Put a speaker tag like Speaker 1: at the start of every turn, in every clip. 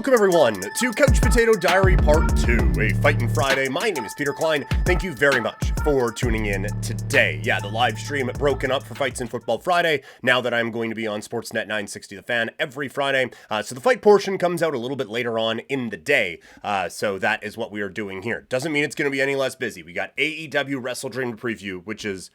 Speaker 1: Welcome everyone to Couch Potato Diary Part 2, a Fightin' Friday. My name is Peter Klein. Thank you very much for tuning in today. Yeah, the live stream broken up for Fights in Football Friday, now that I'm going to be on Sportsnet 960 The Fan every Friday. So the fight portion comes out a little bit later on in the day. So that is what we are doing here. Doesn't mean it's going to be any less busy. We got AEW WrestleDream to preview, which is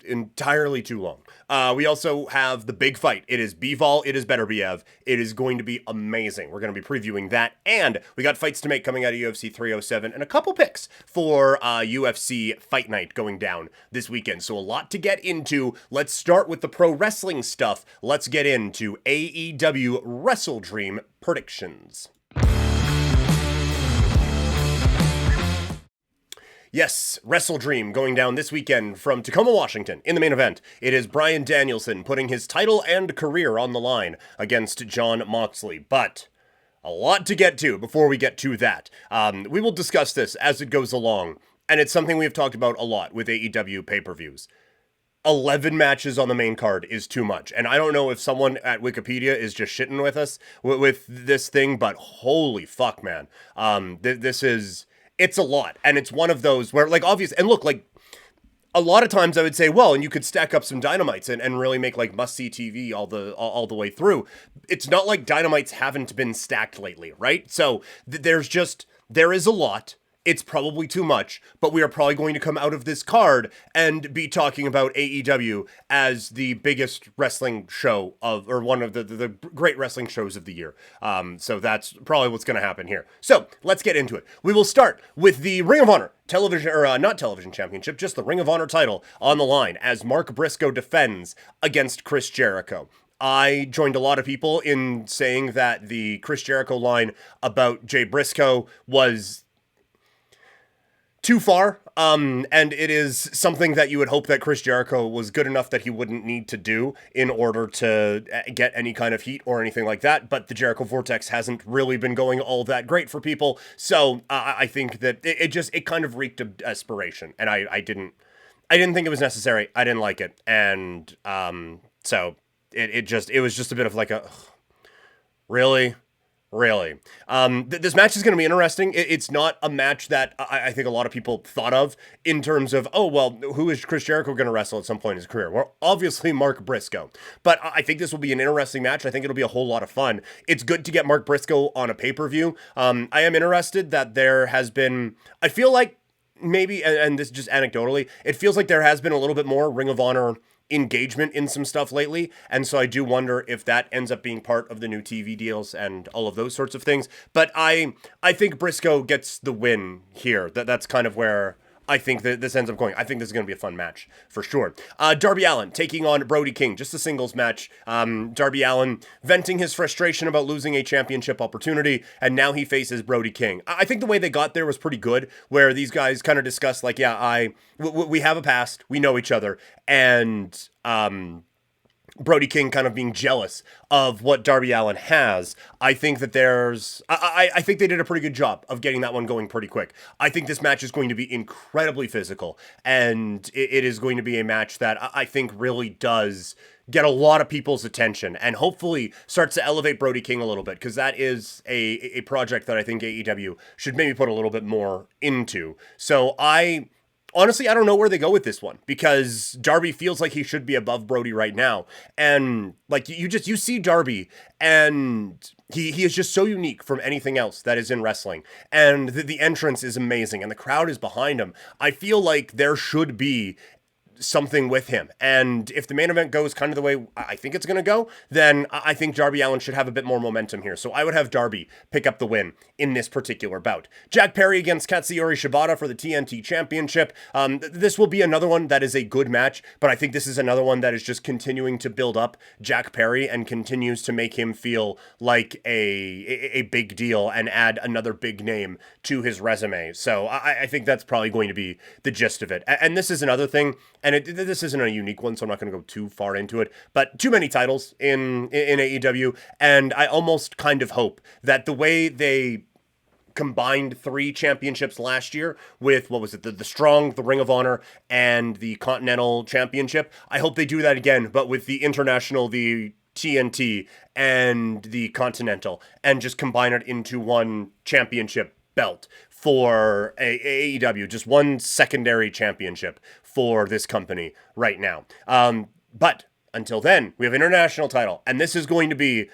Speaker 1: entirely too long. We also have the big fight. It is Bivol, it is Beterbiev. It is going to be amazing. We're going to be previewing that, and we got fights to make coming out of UFC 307 and a couple picks for UFC Fight Night going down this weekend. So a lot to get into. Let's start with the pro wrestling stuff. Let's get into AEW WrestleDream predictions. Yes, WrestleDream going down this weekend from Tacoma, Washington. In the main event, it is Bryan Danielson putting his title and career on the line against Jon Moxley. But a lot to get to before we get to that. We will discuss this as it goes along, and it's something we've talked about a lot with AEW pay-per-views. 11 matches on the main card is too much. And I don't know if someone at Wikipedia is just shitting with us with this thing, but holy fuck, man. It's a lot, and it's one of those where, like, obvious, and look, like, a lot of times I would say, well, and you could stack up some Dynamites and really make, like, must-see TV all the way through. It's not like Dynamites haven't been stacked lately, right? So there is a lot. It's probably too much, but we are probably going to come out of this card and be talking about AEW as the biggest wrestling show or one of the great wrestling shows of the year. So that's probably what's going to happen here. So let's get into it. We will start with the Ring of Honor not television championship, just the Ring of Honor title on the line as Mark Brisco defends against Chris Jericho. I joined a lot of people in saying that the Chris Jericho line about Jay Briscoe was too far, and it is something that you would hope that Chris Jericho was good enough that he wouldn't need to do in order to get any kind of heat or anything like that, but the Jericho Vortex hasn't really been going all that great for people, so I think that it kind of reeked of desperation, and I didn't think it was necessary. I didn't like it, and so it was just a bit of like a, really? Really. This match is going to be interesting. It's not a match that I think a lot of people thought of in terms of, oh, well, who is Chris Jericho going to wrestle at some point in his career? Well, obviously Mark Briscoe. But I think this will be an interesting match. I think it'll be a whole lot of fun. It's good to get Mark Briscoe on a pay-per-view. I am interested that there has been, I feel like maybe, and this is just anecdotally, it feels like there has been a little bit more Ring of Honor engagement in some stuff lately, and so I do wonder if that ends up being part of the new TV deals and all of those sorts of things. But I think Briscoe gets the win here. That's kind of where I think that this ends up going. I think this is going to be a fun match for sure. Darby Allin taking on Brody King, just a singles match. Darby Allin venting his frustration about losing a championship opportunity, and now he faces Brody King. I think the way they got there was pretty good, where these guys kind of discussed, like, yeah, we have a past, we know each other, and Brody King kind of being jealous of what Darby Allin has. I think that I think they did a pretty good job of getting that one going pretty quick. I think this match is going to be incredibly physical, and it is going to be a match that I think really does get a lot of people's attention and hopefully starts to elevate Brody King a little bit, because that is a project that I think AEW should maybe put a little bit more into. So honestly, I don't know where they go with this one, because Darby feels like he should be above Brody right now. And like you see Darby, and he is just so unique from anything else that is in wrestling. And the entrance is amazing, and the crowd is behind him. I feel like there should be something with him. And if the main event goes kind of the way I think it's going to go, then I think Darby Allin should have a bit more momentum here. So I would have Darby pick up the win in this particular bout. Jack Perry against Katsuyori Shibata for the TNT Championship. This will be another one that is a good match, but I think this is another one that is just continuing to build up Jack Perry and continues to make him feel like a big deal and add another big name to his resume. So I think that's probably going to be the gist of it. And this is another thing, and this isn't a unique one, so I'm not going to go too far into it, but too many titles in AEW, and I almost kind of hope that the way they combined 3 championships last year with, what was it, the Strong, the Ring of Honor, and the Continental Championship, I hope they do that again, but with the International, the TNT and the Continental and just combine it into one championship belt for AEW, just one secondary championship for this company right now. But until then, we have international title, and this is going to be,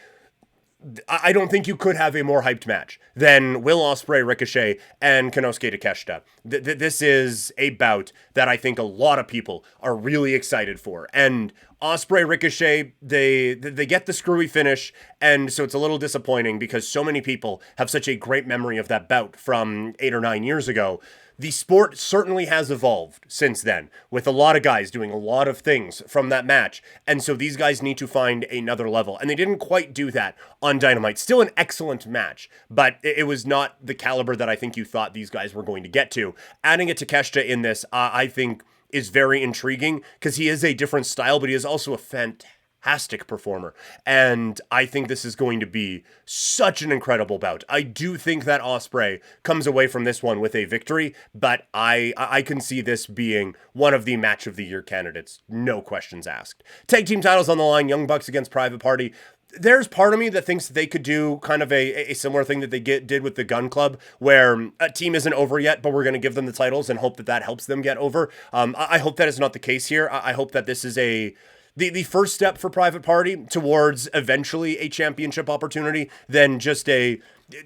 Speaker 1: I don't think you could have a more hyped match than Will Ospreay, Ricochet, and Konosuke Takeshita. This is a bout that I think a lot of people are really excited for. And Ospreay, Ricochet, they get the screwy finish, and so it's a little disappointing because so many people have such a great memory of that bout from 8 or 9 years ago. The sport certainly has evolved since then, with a lot of guys doing a lot of things from that match, and so these guys need to find another level, and they didn't quite do that on Dynamite. Still an excellent match, but it was not the caliber that I think you thought these guys were going to get to. Adding a Takeshita in this, I think, is very intriguing, because he is a different style, but he is also a fantastic performer, and I think this is going to be such an incredible bout. I do think that Ospreay comes away from this one with a victory, but I can see this being one of the match of the year candidates, no questions asked. Tag team titles on the line, Young Bucks against Private Party. There's part of me that thinks they could do kind of a similar thing that they did with the Gun Club, where a team isn't over yet, but we're going to give them the titles and hope that helps them get over. I hope that is not the case here. I hope that this is the first step for Private Party towards eventually a championship opportunity, than just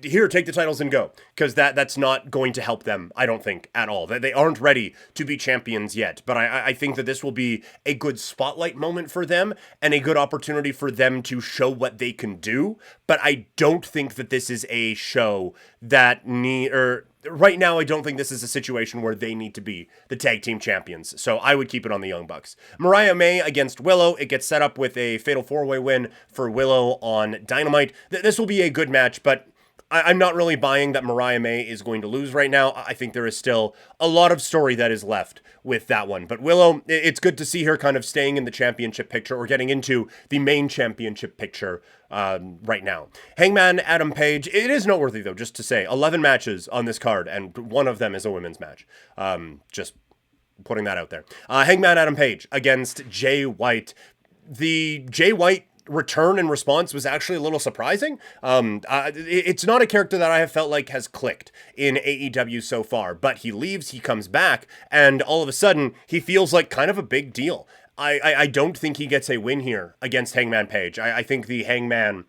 Speaker 1: here, take the titles and go, because that's not going to help them, I don't think, at all. They aren't ready to be champions yet, but I think that this will be a good spotlight moment for them and a good opportunity for them to show what they can do, but I don't think that this is a show that right now, I don't think this is a situation where they need to be the tag team champions, so I would keep it on the Young Bucks. Mariah May against Willow. It gets set up with a fatal 4-way win for Willow on Dynamite. This will be a good match, but I'm not really buying that Mariah May is going to lose right now. I think there is still a lot of story that is left with that one. But Willow, it's good to see her kind of staying in the championship picture, or getting into the main championship picture right now. Hangman Adam Page. It is noteworthy, though, just to say, 11 matches on this card, and one of them is a women's match. Just putting that out there. Hangman Adam Page against Jay White. The Jay White return and response was actually a little surprising. It's not a character that I have felt like has clicked in AEW so far, but he leaves, he comes back, and all of a sudden, he feels like kind of a big deal. I don't think he gets a win here against Hangman Page. I think the Hangman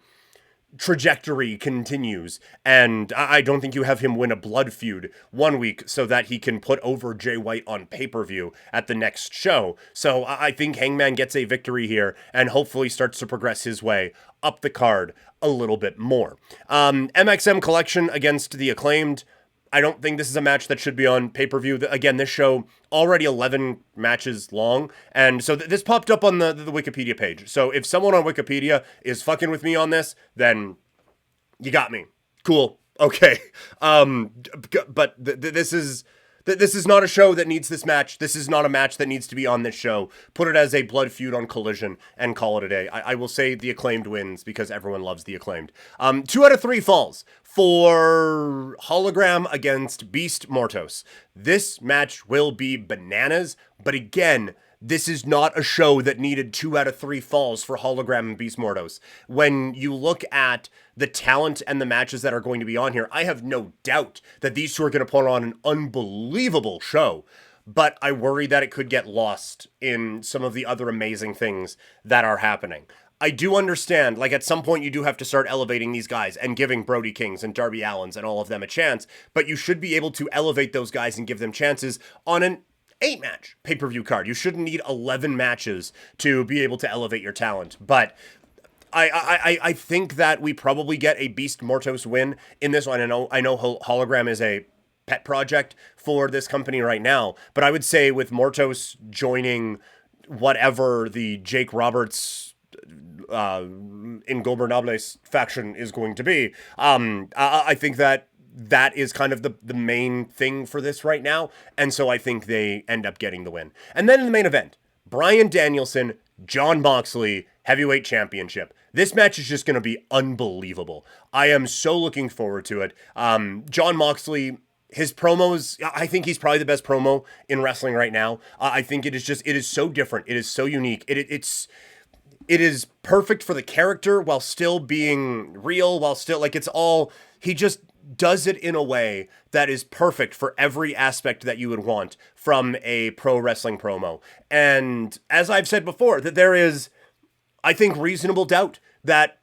Speaker 1: trajectory continues, and I don't think you have him win a blood feud one week so that he can put over Jay White on pay-per-view at the next show. So I think Hangman gets a victory here and hopefully starts to progress his way up the card a little bit more. MXM Collection against the Acclaimed. I don't think this is a match that should be on pay-per-view. Again, this show already 11 matches long, and so this popped up on the Wikipedia page. So if someone on Wikipedia is fucking with me on this, then you got me. Cool. Okay. But this is not a show that needs this match. This is not a match that needs to be on this show. Put it as a blood feud on Collision and call it a day. I will say the Acclaimed wins because everyone loves the Acclaimed. 2 out of 3 falls for Hologram against Beast Mortos. This match will be bananas, but again, this is not a show that needed 2 out of 3 falls for Hologram and Beast Mortos. When you look at the talent and the matches that are going to be on here, I have no doubt that these two are going to put on an unbelievable show. But I worry that it could get lost in some of the other amazing things that are happening. I do understand, like, at some point you do have to start elevating these guys and giving Brody Kings and Darby Allins and all of them a chance, but you should be able to elevate those guys and give them chances on an 8-match pay-per-view card. You shouldn't need 11 matches to be able to elevate your talent. But I think that we probably get a Beast Mortos win in this one. I know Hologram is a pet project for this company right now, but I would say with Mortos joining whatever the Jake Roberts Ingobernables faction is going to be, I think that is kind of the main thing for this right now, and so I think they end up getting the win. And then in the main event, Bryan Danielson, Jon Moxley, Heavyweight Championship. This match is just going to be unbelievable. I am so looking forward to it. Jon Moxley, his promos, I think he's probably the best promo in wrestling right now. I think it is so different. It is so unique. it is perfect for the character while still being real, while still, like, it's all, he just does it in a way that is perfect for every aspect that you would want from a pro wrestling promo. And as I've said before, that there is, I think, reasonable doubt that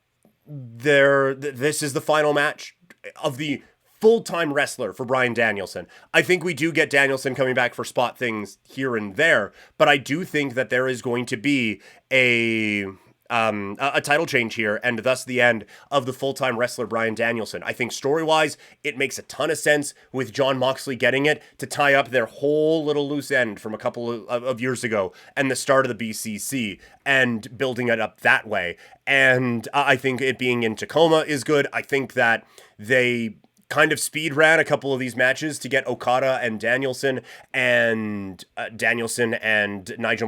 Speaker 1: this is the final match of the full-time wrestler for Bryan Danielson. I think we do get Danielson coming back for spot things here and there, but I do think that there is going to be a title change here, and thus the end of the full-time wrestler Bryan Danielson. I think story-wise, it makes a ton of sense with Jon Moxley getting it to tie up their whole little loose end from a couple of years ago and the start of the BCC and building it up that way. And I think it being in Tacoma is good. I think that they kind of speed ran a couple of these matches to get Okada and Danielson and Nigel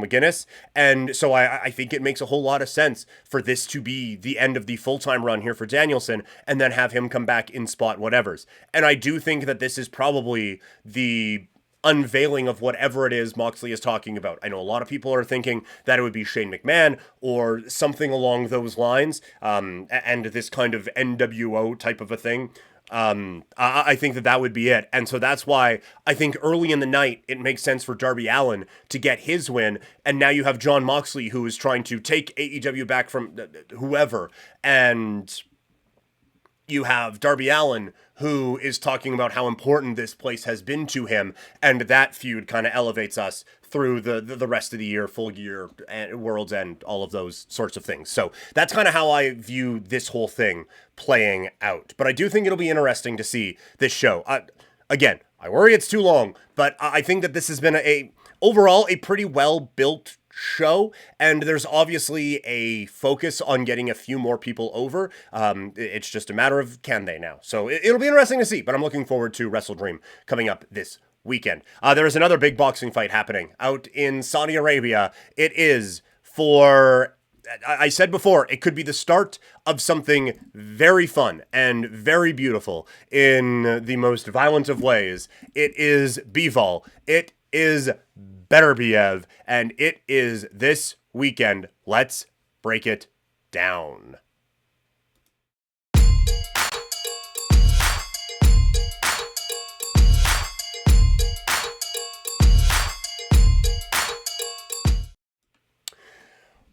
Speaker 1: McGuinness. And so I think it makes a whole lot of sense for this to be the end of the full-time run here for Danielson and then have him come back in spot whatevers. And I do think that this is probably the unveiling of whatever it is Moxley is talking about. I know a lot of people are thinking that it would be Shane McMahon or something along those lines, and this kind of NWO type of a thing. I think that would be it. And so that's why I think early in the night, it makes sense for Darby Allin to get his win. And now you have Jon Moxley, who is trying to take AEW back from whoever. And you have Darby Allin, who is talking about how important this place has been to him. And that feud kind of elevates us through the rest of the year, full year, and World's End, all of those sorts of things. So that's kind of how I view this whole thing playing out. But I do think it'll be interesting to see this show. Again, I worry it's too long, but I think that this has been overall a pretty well-built show, and there's obviously a focus on getting a few more people over. It's just a matter of can they now. So it'll be interesting to see, but I'm looking forward to WrestleDream coming up this weekend. There is another big boxing fight happening out in Saudi Arabia. It is for, I said before, it could be the start of something very fun and very beautiful in the most violent of ways. It is Bivol. It is Beterbiev, and it is this weekend. Let's break it down.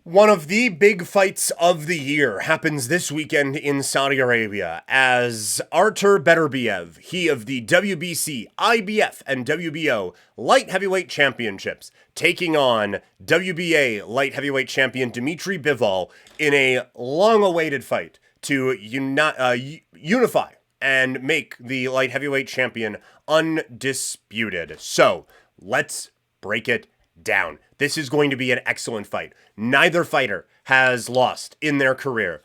Speaker 1: One of the big fights of the year happens this weekend in Saudi Arabia as Artur Beterbiev, he of the WBC, IBF, and WBO light heavyweight championships, taking on WBA light heavyweight champion Dmitri Bivol in a long-awaited fight to unify and make the light heavyweight champion undisputed. So, let's break it down. This is going to be an excellent fight. Neither fighter has lost in their career.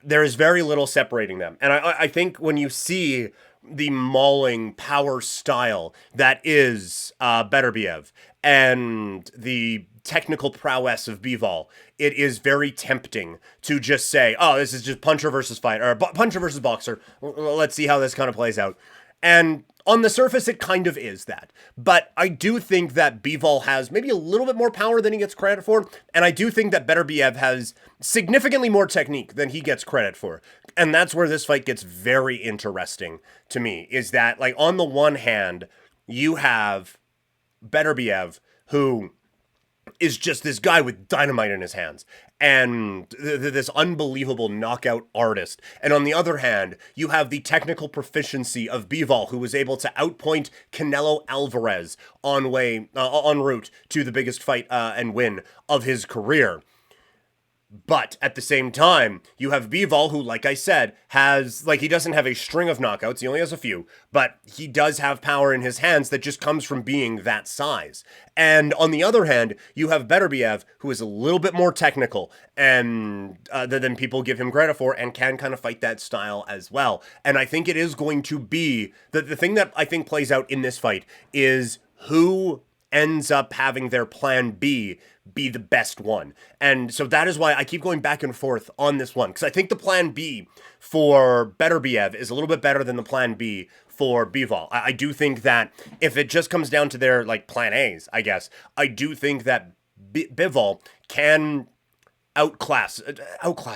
Speaker 1: There is very little separating them. And I think when you see the mauling power style that is Beterbiev and the technical prowess of Bivol, it is very tempting to just say, oh, this is just puncher versus fighter, or puncher versus boxer. Let's see how this kind of plays out. And on the surface, it kind of is that. But I do think that Bivol has maybe a little bit more power than he gets credit for. And I do think that Beterbiev has significantly more technique than he gets credit for. And that's where this fight gets very interesting to me, is that, like, on the one hand, you have Beterbiev, who is just this guy with dynamite in his hands and this unbelievable knockout artist. And on the other hand, you have the technical proficiency of Bivol, who was able to outpoint Canelo Alvarez en route to the biggest fight and win of his career. But at the same time, you have Bivol, who, like I said, he doesn't have a string of knockouts, he only has a few, but he does have power in his hands that just comes from being that size. And on the other hand, you have Beterbiev, who is a little bit more technical and than people give him credit for, and can kind of fight that style as well. And I think it is going to be, the thing that I think plays out in this fight is who ends up having their plan B be the best one. And so that is why I keep going back and forth on this one, because I think the plan B for Beterbiev is a little bit better than the plan B for Bivol. I do think that if it just comes down to their, like, plan A's, I guess, I do think that Bivol can outclass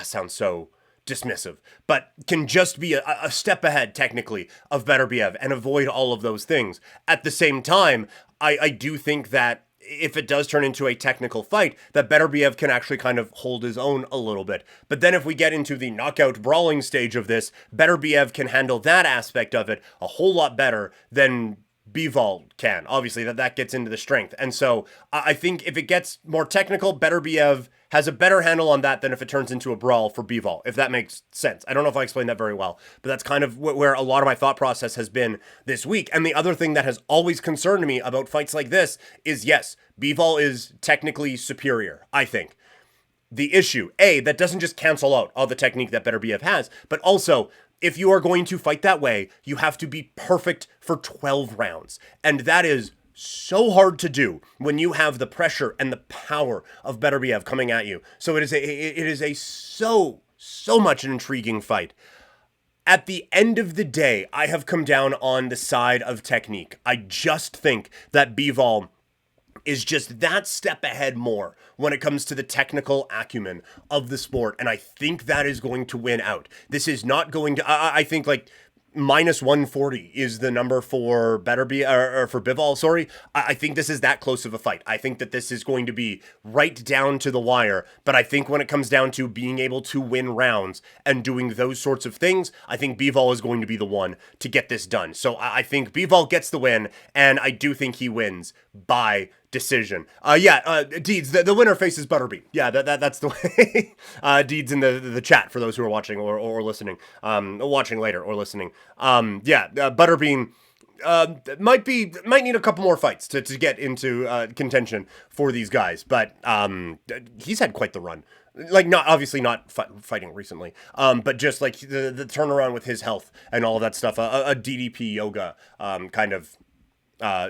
Speaker 1: sounds so dismissive, but can just be a step ahead technically of Beterbiev and avoid all of those things. At the same time, I do think that if it does turn into a technical fight, that Beterbiev can actually kind of hold his own a little bit. But then if we get into the knockout brawling stage of this, Beterbiev can handle that aspect of it a whole lot better than Bivol can. Obviously, that gets into the strength. And so I think if it gets more technical, Beterbiev has a better handle on that than if it turns into a brawl for Bivol, if that makes sense. I don't know if I explained that very well, but that's kind of where a lot of my thought process has been this week. And the other thing that has always concerned me about fights like this is, yes, Bivol is technically superior, I think. The issue, that doesn't just cancel out all the technique that Beterbiev has, but also, if you are going to fight that way, you have to be perfect for 12 rounds. And that is so hard to do when you have the pressure and the power of Beterbiev coming at you. So it is so much an intriguing fight. At the end of the day, I have come down on the side of technique. I just think that Bivol is just that step ahead more when it comes to the technical acumen of the sport. And I think that is going to win out. This is not going to, I think like minus 140 is the number for for Bivol, sorry. I think this is that close of a fight. I think that this is going to be right down to the wire, but I think when it comes down to being able to win rounds and doing those sorts of things, I think Bivol is going to be the one to get this done. So I think Bivol gets the win, and I do think he wins by decision. Deeds, the winner faces Butterbean. Yeah, that's the way. Deeds in the chat for those who are watching or listening, watching later or listening. Butterbean might need a couple more fights to get into contention for these guys, but he's had quite the run. Like, not fighting recently, but just like the turnaround with his health and all of that stuff, a DDP yoga kind of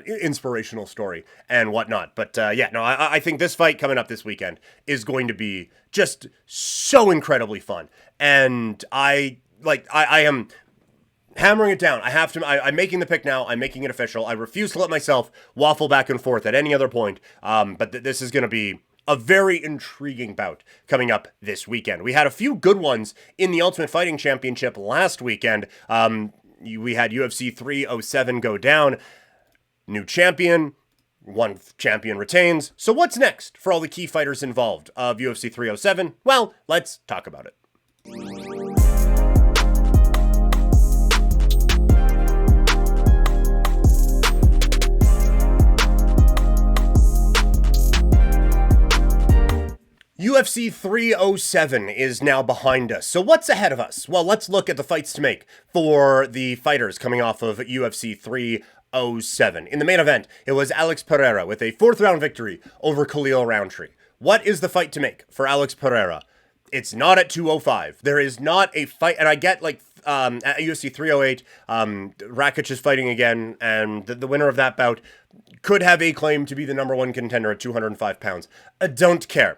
Speaker 1: inspirational story and whatnot. But I think this fight coming up this weekend is going to be just so incredibly fun. And I am hammering it down. I'm making the pick now. I'm making it official. I refuse to let myself waffle back and forth at any other point. But this is going to be a very intriguing bout coming up this weekend. We had a few good ones in the Ultimate Fighting Championship last weekend. We had UFC 307 go down. New champion, one champion retains. So what's next for all the key fighters involved of UFC 307? Well, let's talk about it. UFC 307 is now behind us. So what's ahead of us? Well, let's look at the fights to make for the fighters coming off of UFC 307. In the main event, it was Alex Pereira with a 4th round victory over Khalil Roundtree. What is the fight to make for Alex Pereira? It's not at 205. There is not a fight, and I get at UFC 308, Rakic is fighting again, and the winner of that bout could have a claim to be the number one contender at 205 pounds. I don't care.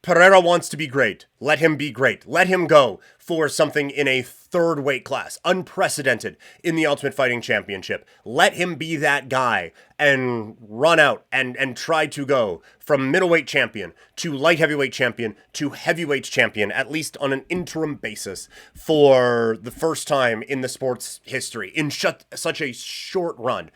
Speaker 1: Pereira wants to be great. Let him be great. Let him go for something in a 3rd weight class. Unprecedented in the Ultimate Fighting Championship. Let him be that guy and run out and try to go from middleweight champion to light heavyweight champion to heavyweight champion, at least on an interim basis, for the first time in the sport's history in such a short run.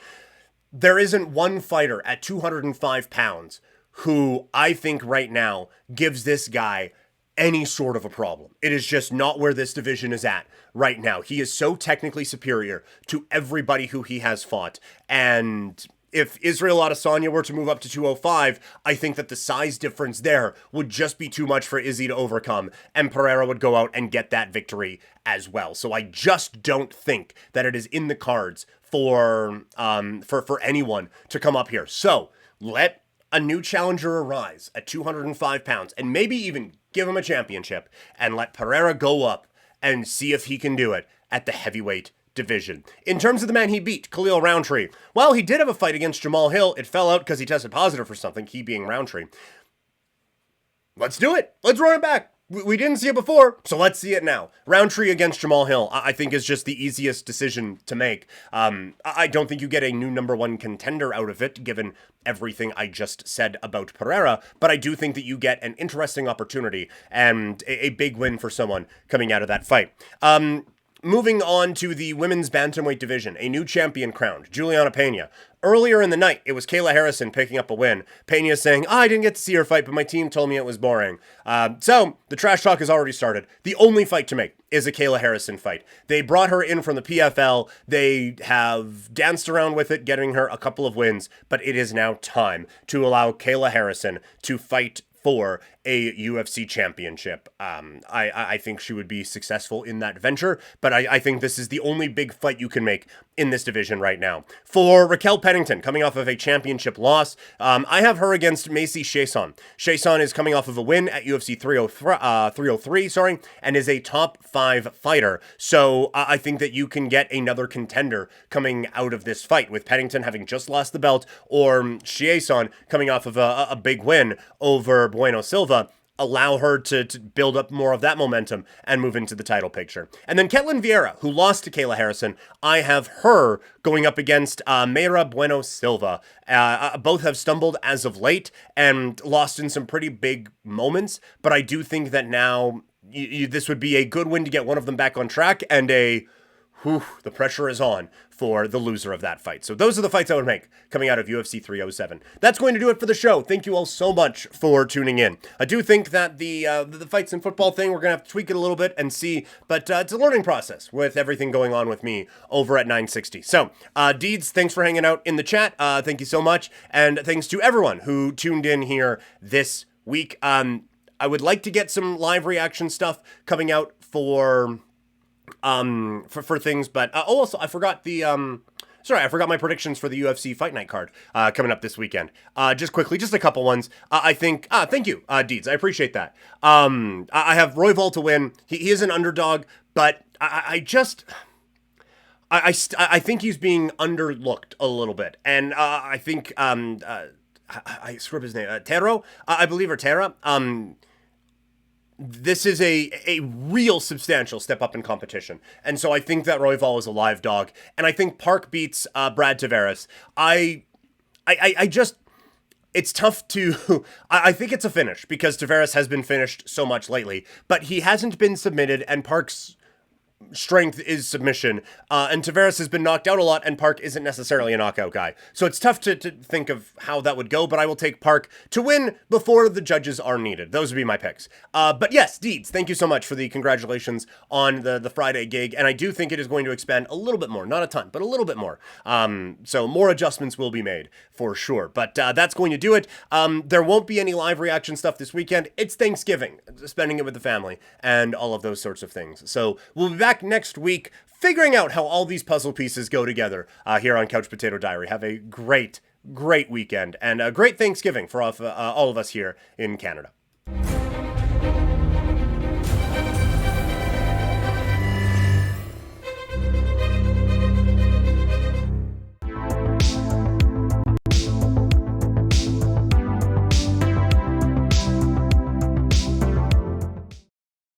Speaker 1: There isn't one fighter at 205 pounds who I think right now gives this guy any sort of a problem. It is just not where this division is at right now. He is so technically superior to everybody who he has fought. And if Israel Adesanya were to move up to 205, I think that the size difference there would just be too much for Izzy to overcome, and Pereira would go out and get that victory as well. So I just don't think that it is in the cards for anyone to come up here. So let a new challenger arise at 205 pounds and maybe even give him a championship and let Pereira go up and see if he can do it at the heavyweight division. In terms of the man he beat, Khalil Roundtree, well, he did have a fight against Jamal Hill. It fell out because he tested positive for something, he being Roundtree. Let's do it. Let's run it back. we didn't see it before, so let's see it now. Roundtree against Jamal Hill, I think, is just the easiest decision to make. I don't think you get a new number one contender out of it, given everything I just said about Pereira, but I do think that you get an interesting opportunity and a big win for someone coming out of that fight. Moving on to the women's bantamweight division, a new champion crowned, Juliana Peña. Earlier in the night, it was Kayla Harrison picking up a win. Peña saying, I didn't get to see her fight, but my team told me it was boring. So the trash talk has already started. The only fight to make is a Kayla Harrison fight. They brought her in from the PFL. They have danced around with it, getting her a couple of wins, but it is now time to allow Kayla Harrison to fight for a UFC championship. I think she would be successful in that venture, but I think this is the only big fight you can make in this division right now. For Raquel Pennington, coming off of a championship loss, I have her against Macy Chiasson. Chiasson is coming off of a win at UFC 303, and is a top 5 fighter. So I think that you can get another contender coming out of this fight, with Pennington having just lost the belt, or Chiasson coming off of a big win over Bueno Silva. Allow her to build up more of that momentum and move into the title picture. And then Ketlin Vieira, who lost to Kayla Harrison, I have her going up against Mayra Bueno Silva. Both have stumbled as of late and lost in some pretty big moments, but I do think that now this would be a good win to get one of them back on track, and the pressure is on for the loser of that fight. So those are the fights I would make coming out of UFC 307. That's going to do it for the show. Thank you all so much for tuning in. I do think that the fights in football thing, we're going to have to tweak it a little bit and see, but it's a learning process with everything going on with me over at 960. So, Deeds, thanks for hanging out in the chat. Thank you so much. And thanks to everyone who tuned in here this week. I would like to get some live reaction stuff coming out for things, but also I forgot I forgot my predictions for the UFC Fight Night card coming up this weekend. Just quickly, just a couple ones. I think thank you, Deeds, I appreciate that. I have Royval to win. He is an underdog, but I think he's being underlooked a little bit, and I think I screw up his name, Tero, I believe, or Tara. This is a real substantial step up in competition. And so I think that Royval is a live dog. And I think Park beats Brad Tavares. I just, it's tough to, I think it's a finish because Tavares has been finished so much lately, but he hasn't been submitted, and Park's strength is submission, and Tavares has been knocked out a lot, and Park isn't necessarily a knockout guy. So it's tough to think of how that would go, but I will take Park to win before the judges are needed. Those would be my picks. But yes, Deeds, thank you so much for the congratulations on the Friday gig, and I do think it is going to expand a little bit more. Not a ton, but a little bit more. So more adjustments will be made for sure, but that's going to do it. There won't be any live reaction stuff this weekend. It's Thanksgiving, spending it with the family, and all of those sorts of things. So we'll be back next week figuring out how all these puzzle pieces go together here on Couch Potato Diary. Have a great weekend, and a great Thanksgiving for all of us here in Canada.